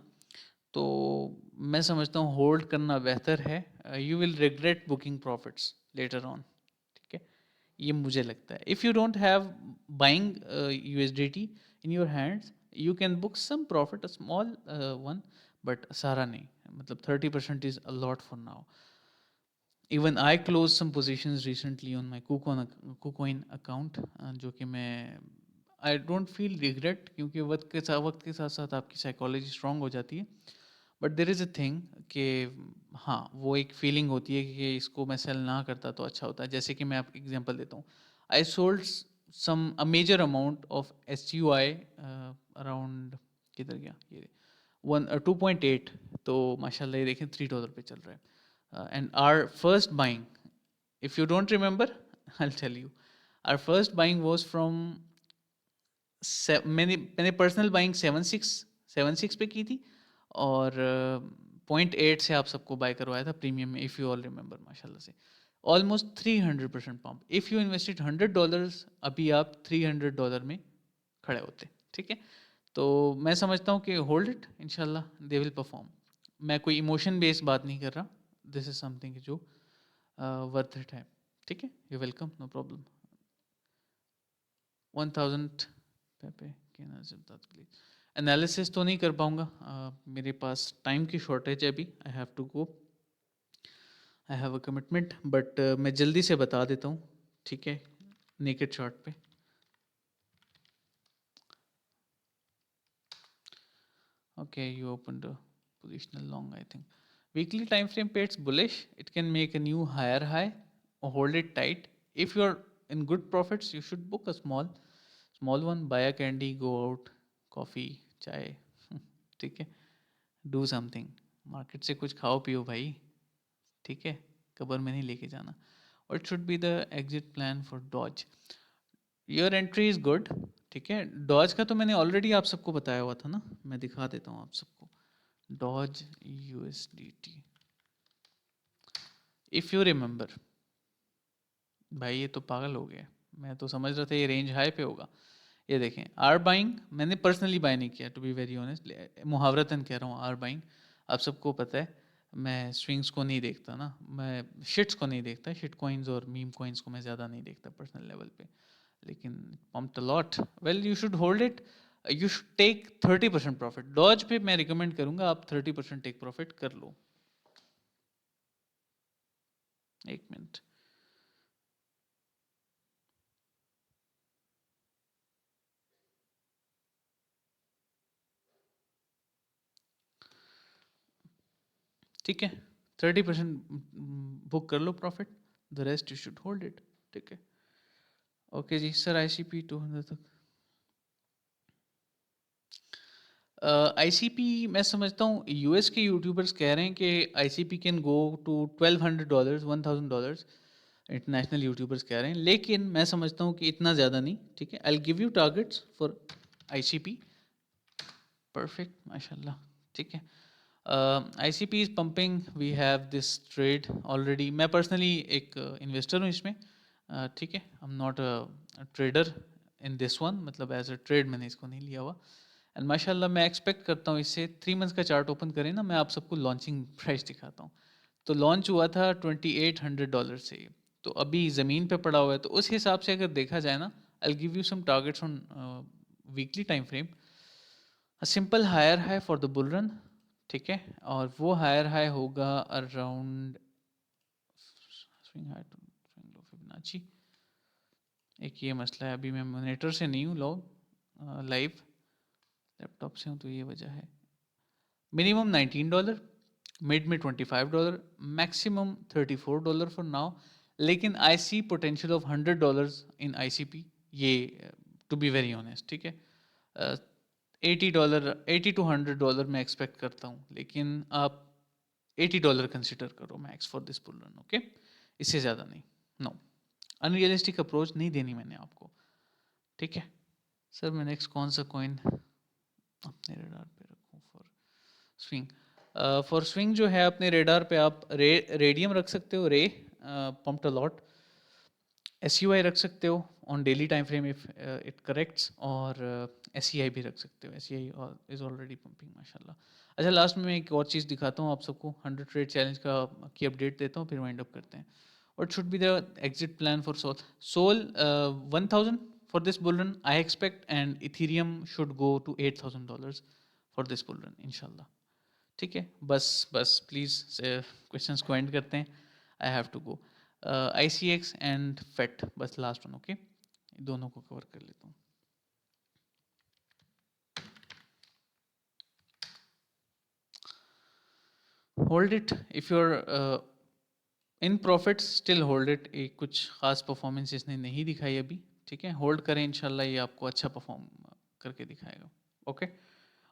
तो मैं समझता हूँ होल्ड करना बेहतर है। You will regret booking profits later on. ठीक है, ये मुझे लगता है। If you don't have buying USDT in your hands, you can book some profit, a small one, but सारा नहीं, मतलब 30% is a lot for now. Even I close some positions recently on my KuCoin account, जो कि मैं, I don't feel regret, क्योंकि वक्त के साथ साथ आपकी साइकोलॉजी स्ट्रांग हो जाती है। But there is a thing कि हाँ, वो एक फीलिंग होती है कि इसको मैं सेल ना करता तो अच्छा होता है। जैसे कि मैं आपको एग्जांपल देता हूँ, I sold some a major amount of SUI around, किधर गया ये, 2.8, तो माशाल्लाह ये देखें $3 पे चल रहा है। And our first buying, if you don't remember, I'll tell you, our first buying was from मैंने पर्सनल बाइंग 7.6 पे की थी, और 0.8 से आप सबको बाय करवाया था प्रीमियम में, इफ़ यू ऑल रिमेंबर, माशाल्लाह से almost 300% pump. If you invested $100, अभी आप $300 में खड़े होते। ठीक है, तो मैं समझता हूँ कि होल्ड इट, इंशाल्लाह दे विल परफॉर्म। मैं कोई इमोशन बेस्ड बात नहीं कर रहा, दिस इज समथिंग जो वर्थ इट है। ठीक है, यू वेलकम, नो प्रॉब्लम। 1000 पे प्लीज। एनालिसिस तो नहीं कर पाऊँगा, मेरे पास टाइम की शॉर्टेज है अभी, I have to go, I have a commitment, but मैं जल्दी से बता देता हूँ। ठीक है, नेकेड चार्ट पे Okay, you opened a positional long, I think. Weekly time frame paid bullish. It can make a new higher high or hold it tight. If you're in good profits, you should book a small one. Buy a candy, go out, coffee, chai. ठीक है. Do something. Market से कुछ खाओ पियो भाई. ठीक है. Cover में नहीं लेके जाना. Or it should be the exit plan for Dodge. Your entry is good. ठीक है. डॉज का तो मैंने ऑलरेडी आप सबको बताया हुआ था ना. मैं दिखा देता हूँ आप सबको. Doge USDT, if you remember. भाई ये तो पागल हो गया. मैं तो समझ रहा था ये रेंज हाई पे होगा. ये देखें, आर बाइंग मैंने पर्सनली बाय नहीं किया, टू बी वेरी ऑनेस्ट. मुहावरतन कह रहा हूँ आर बाइंग. आप सबको पता है मैं स्विंग्स को नहीं देखता ना. मैं शिट्स को नहीं देखता. शिट कॉइन्स और मीम कॉइन्स को मैं ज़्यादा नहीं देखता पर्सनल लेवल पे. लेकिन pumped a lot. Well, you should hold it. You should take 30% profit. Doge पे मैं रिकमेंड करूंगा आप 30% टेक प्रॉफिट कर लो. एक मिनट. ठीक है. 30% बुक कर लो profit. The rest you should hold it. ठीक है. ओके जी सर. आईसीपी 200 तक. आईसीपी मैं समझता हूँ यूएस के यूट्यूबर्स कह रहे हैं कि ICP can go to $1200, $1000. International youtubers कह रहे हैं. लेकिन मैं समझता हूँ कि इतना ज़्यादा नहीं. ठीक है. I give you targets for ICP. Perfect माशाल्लाह. ठीक है. ICP is pumping. We have this trade already. मैं पर्सनली एक इन्वेस्टर हूँ इसमें. ठीक है. I am not a trader in this one. मतलब एज अ ट्रेड मैंने इसको नहीं लिया हुआ. एंड माशाल्लाह मैं एक्सपेक्ट करता हूँ इससे 3 मंथ्स का चार्ट ओपन करें ना, मैं आप सबको लॉन्चिंग प्राइस दिखाता हूँ. तो लॉन्च हुआ था $2800 से. तो अभी ज़मीन पे पड़ा हुआ है. तो उस हिसाब से अगर देखा जाए ना, I give you some targets on weekly time frame. Simple higher high for the bull run. ठीक है. और वो हायर हाई होगा around swing high to swing low fibonacci. एक ये मसला है, अभी मैं मॉनिटर से नहीं हूँ लोग लाइव, लैपटॉप से हूँ, तो ये वजह है. मिनिमम $19, मिड में $25, मैक्सिमम $34 फॉर नाउ. लेकिन आई सी पोटेंशियल ऑफ $100 इन आईसीपी. ये टू बी वेरी ऑनेस्ट. ठीक है. $80, $80 to $100 मैं एक्सपेक्ट करता हूँ. लेकिन आप $80 कंसिडर करो max for this bull run. Okay. इससे ज़्यादा नहीं. नो. अनरियलिस्टिक अप्रोच नहीं देनी मैंने आपको. ठीक है. सर मैं नेक्स्ट कौन सा कॉइन अपने रेडार पे रखूँ फॉर स्विंग? फॉर स्विंग जो है अपने रेडार पे आप रेडियम रख सकते हो. Pumped a lot. SUI रख सकते हो on daily time frame if it corrects. और SEI भी रख सकते हो. SEI इज ऑलरेडी पंपिंग माशाल्लाह. अच्छा, लास्ट में मैं एक और चीज़ दिखाता हूँ आप सबको. 100 ट्रेड चैलेंज का की अपडेट देता हूँ, फिर वाइंड अप करते हैं. What should be the exit plan for Sol? Sol 1000 for this bull run I expect, and Ethereum should go to $8000 for this bull run इंशाल्लाह. ठीक है. बस प्लीज़ क्वेश्चंस को एंड करते हैं. I have to go. ICX and FET बस last one. Okay. दोनों को कवर कर लेता हूँ. Hold it if you're in profit. Still hold it. एक कुछ खास परफॉर्मेंस इसने नहीं दिखाई अभी. ठीक है. होल्ड करें, इंशाल्लाह ये आपको अच्छा परफॉर्म करके दिखाएगा. ओके.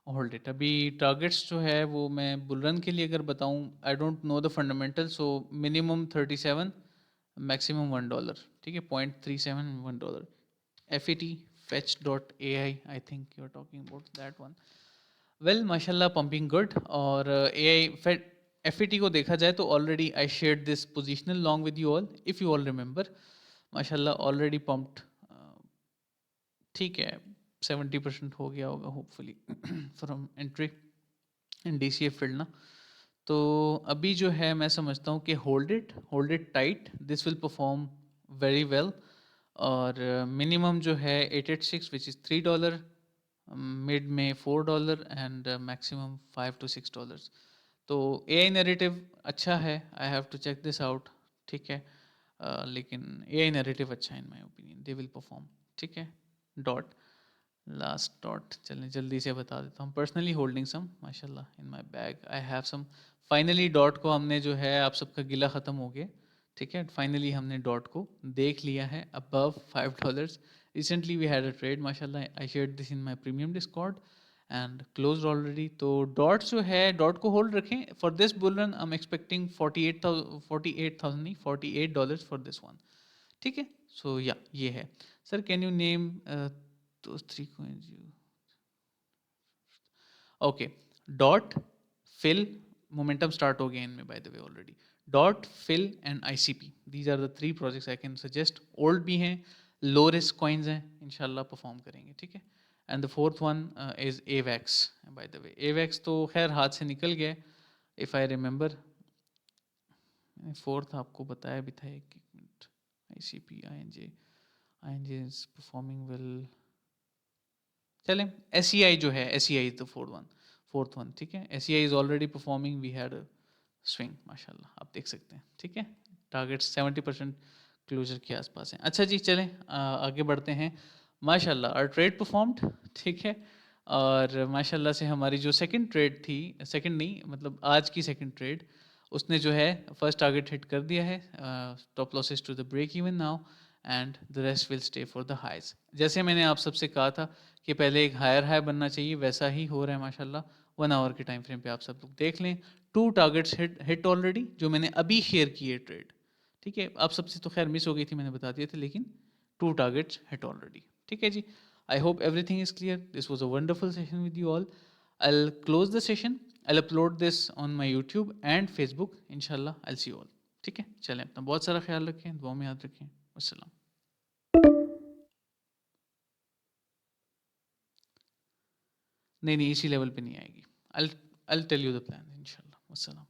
Hold it. अभी टारगेट्स जो है वो मैं बुल रन के लिए अगर बताऊं, I don't know the fundamental. So minimum 37, maximum $1. ठीक है. $0.37, $1. FET fetch.ai, I think you are talking about that one. Well माशाल्लाह पंपिंग गुड. और AI FET को देखा जाए तो already I shared this positional long with you all, if you all remember. माशाल्लाह already pumped. ठीक है. 70% हो गया होगा hopefully from entry in DCF field ना. तो अभी जो है मैं समझता हूँ कि hold it tight. This will perform very well. और मिनिमम जो है 886 विच इज़ $3, मिड में $4, एंड मैक्सिमम $5 to $6. तो AI नैरेटिव अच्छा है. I have to check this out. ठीक है. लेकिन AI नैरेटिव अच्छा है in my opinion. They will perform. ठीक है. डॉट लास्ट डॉट, चलें जल्दी से बता देता हूँ। पर्सनली होल्डिंग सम माशाल्लाह in my bag I have some. Finally dot को हमने जो है, आप सबका गिला ख़त्म हो गया, ठीक है। फाइनली हमने डॉट को देख लिया है above $5। Recently we had a trade माशाल्लाह, I shared this in my premium Discord and close already. तो डॉट जो है, डॉट को होल्ड रखें for this bull run. I am expecting 48,000 नहीं, $48 फॉर दिस वन, ठीक है। सो या ये है। Sir can you name those three coins you, okay, dot fill, momentum start हो गया इनमें by the way already। dot fill and ICP, these are the three projects I can suggest। old भी हैं, low risk coins हैं, इंशाल्लाह perform करेंगे, ठीक है। and the fourth one is AVAX by the way। AVAX तो खैर हाथ से निकल गया if I remember। मैंने फोर्थ आपको बताया भी था, एक minute. ICP INJ is performing well। चलें SEI जो है, SEI is the fourth one, ठीक है। SEI is already performing, we had swing माशाल्लाह, आप देख सकते हैं, ठीक है। टारगेट 70% क्लोजर के आसपास हैं। अच्छा जी, चलें आगे बढ़ते हैं। माशाल्लाह आवर ट्रेड परफॉर्म्ड, ठीक है। और माशाल्लाह से हमारी जो सेकंड ट्रेड थी, सेकंड नहीं मतलब आज की सेकंड ट्रेड, उसने जो है फर्स्ट टारगेट हिट कर दिया है। Stop losses to the break even now and the rest will stay for the highs. जैसे मैंने आप सबसे कहा था कि पहले एक हायर हाई बनना चाहिए, वैसा ही हो रहा है माशाल्लाह। 1 आवर के टाइम फ्रेम पे आप सब लोग देख लें, 2 टारगेट्स हिट ऑलरेडी, जो मैंने अभी शेयर किए ट्रेड, ठीक है। आप सबसे तो खैर मिस हो गई थी, मैंने बता दिया था, लेकिन 2 टारगेट्स हिट ऑलरेडी, ठीक है जी। I hope everything is clear. This was a wonderful session with you all. I'll close the session, I'll upload this on my YouTube and Facebook, inshallah I'll see you all, ठीक है। चलें, अपना बहुत सारा ख्याल रखें, दुआ में याद रखें। अस्सलाम। नहीं नहीं, इसी लेवल पे नहीं आएगी। I'll tell you the plan इंशाल्लाह। अस्सलाम।